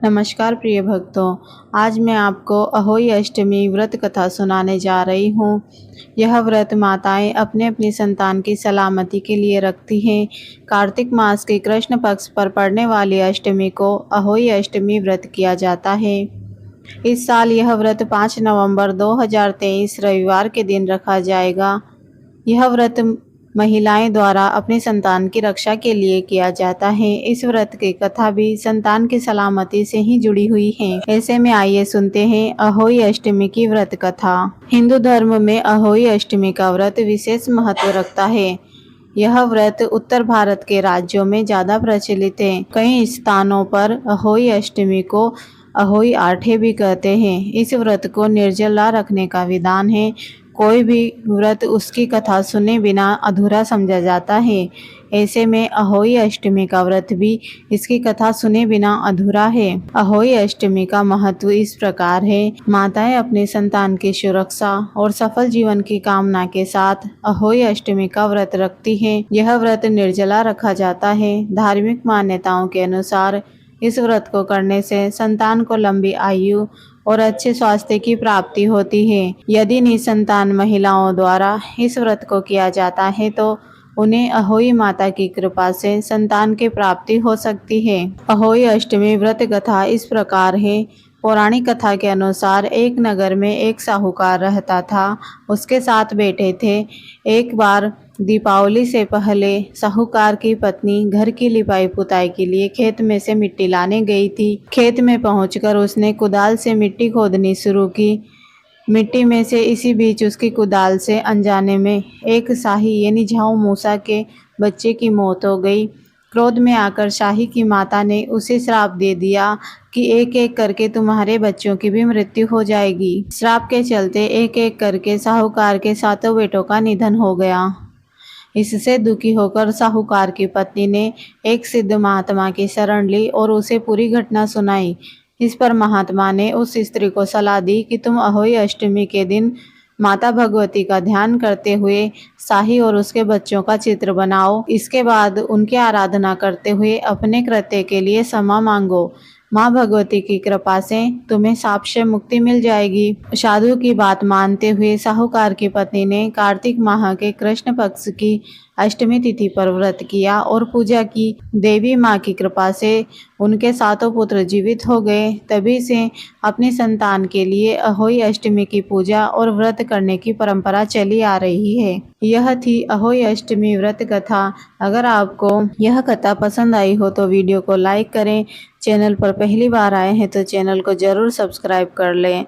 नमस्कार प्रिय भक्तों, आज मैं आपको अहोई अष्टमी व्रत कथा सुनाने जा रही हूँ। यह व्रत माताएं अपने अपनी संतान की सलामती के लिए रखती हैं। कार्तिक मास के कृष्ण पक्ष पर पड़ने वाली अष्टमी को अहोई अष्टमी व्रत किया जाता है। इस साल यह व्रत 5 नवंबर 2023 रविवार के दिन रखा जाएगा। यह व्रत महिलाएं द्वारा अपने संतान की रक्षा के लिए किया जाता है। इस व्रत की कथा भी संतान की सलामती से ही जुड़ी हुई है। ऐसे में आइए सुनते हैं अहोई अष्टमी की व्रत कथा। हिंदू धर्म में अहोई अष्टमी का व्रत विशेष महत्व रखता है। यह व्रत उत्तर भारत के राज्यों में ज्यादा प्रचलित है। कई स्थानों पर अहोई अष्टमी को अहोई आठे भी कहते हैं। इस व्रत को निर्जला रखने का विधान है। कोई भी व्रत उसकी कथा सुने बिना अधूरा समझा जाता है। ऐसे में अहोई अष्टमी का व्रत भी इसकी कथा सुने बिना अधूरा है। अहोई अष्टमी का महत्व इस प्रकार है। माताएं अपने संतान की सुरक्षा और सफल जीवन की कामना के साथ अहोई अष्टमी का व्रत रखती हैं। यह व्रत निर्जला रखा जाता है। धार्मिक मान्यताओं के अनुसार इस व्रत को करने से संतान को लंबी आयु और अच्छे स्वास्थ्य की प्राप्ति होती है। यदि निसंतान महिलाओं द्वारा इस व्रत को किया जाता है तो उन्हें अहोई माता की कृपा से संतान की प्राप्ति हो सकती है। अहोई अष्टमी व्रत कथा इस प्रकार है। पौराणिक कथा के अनुसार एक नगर में एक साहूकार रहता था। उसके 7 बेटे थे। एक बार दीपावली से पहले साहूकार की पत्नी घर की लिपाई पुताई के लिए खेत में से मिट्टी लाने गई थी। खेत में पहुंचकर उसने कुदाल से मिट्टी खोदनी शुरू की। मिट्टी में से इसी बीच उसकी कुदाल से अनजाने में एक शाही यानी झाऊ मूसा के बच्चे की मौत हो गई। क्रोध में आकर शाही की माता ने उसे श्राप दे दिया कि एक एक करके तुम्हारे बच्चों की भी मृत्यु हो जाएगी। श्राप के चलते एक एक करके साहूकार के 7 बेटों का निधन हो गया। इससे दुखी होकर साहूकार की पत्नी ने एक सिद्ध महात्मा की शरण ली और उसे पूरी घटना सुनाई। इस पर महात्मा ने उस स्त्री को सलाह दी कि तुम अहोई अष्टमी के दिन माता भगवती का ध्यान करते हुए शाही और उसके बच्चों का चित्र बनाओ। इसके बाद उनकी आराधना करते हुए अपने कृत्य के लिए क्षमा मांगो। माँ भगवती की कृपा से तुम्हें शाप से मुक्ति मिल जाएगी। साधु की बात मानते हुए साहूकार की पत्नी ने कार्तिक माह के कृष्ण पक्ष की अष्टमी तिथि पर व्रत किया और पूजा की। देवी माँ की कृपा से उनके 7 पुत्र जीवित हो गए। तभी से अपनी संतान के लिए अहोई अष्टमी की पूजा और व्रत करने की परंपरा चली आ रही है। यह थी अहोई अष्टमी व्रत कथा। अगर आपको यह कथा पसंद आई हो तो वीडियो को लाइक करें। चैनल पर पहली बार आए हैं तो चैनल को जरूर सब्सक्राइब कर लें।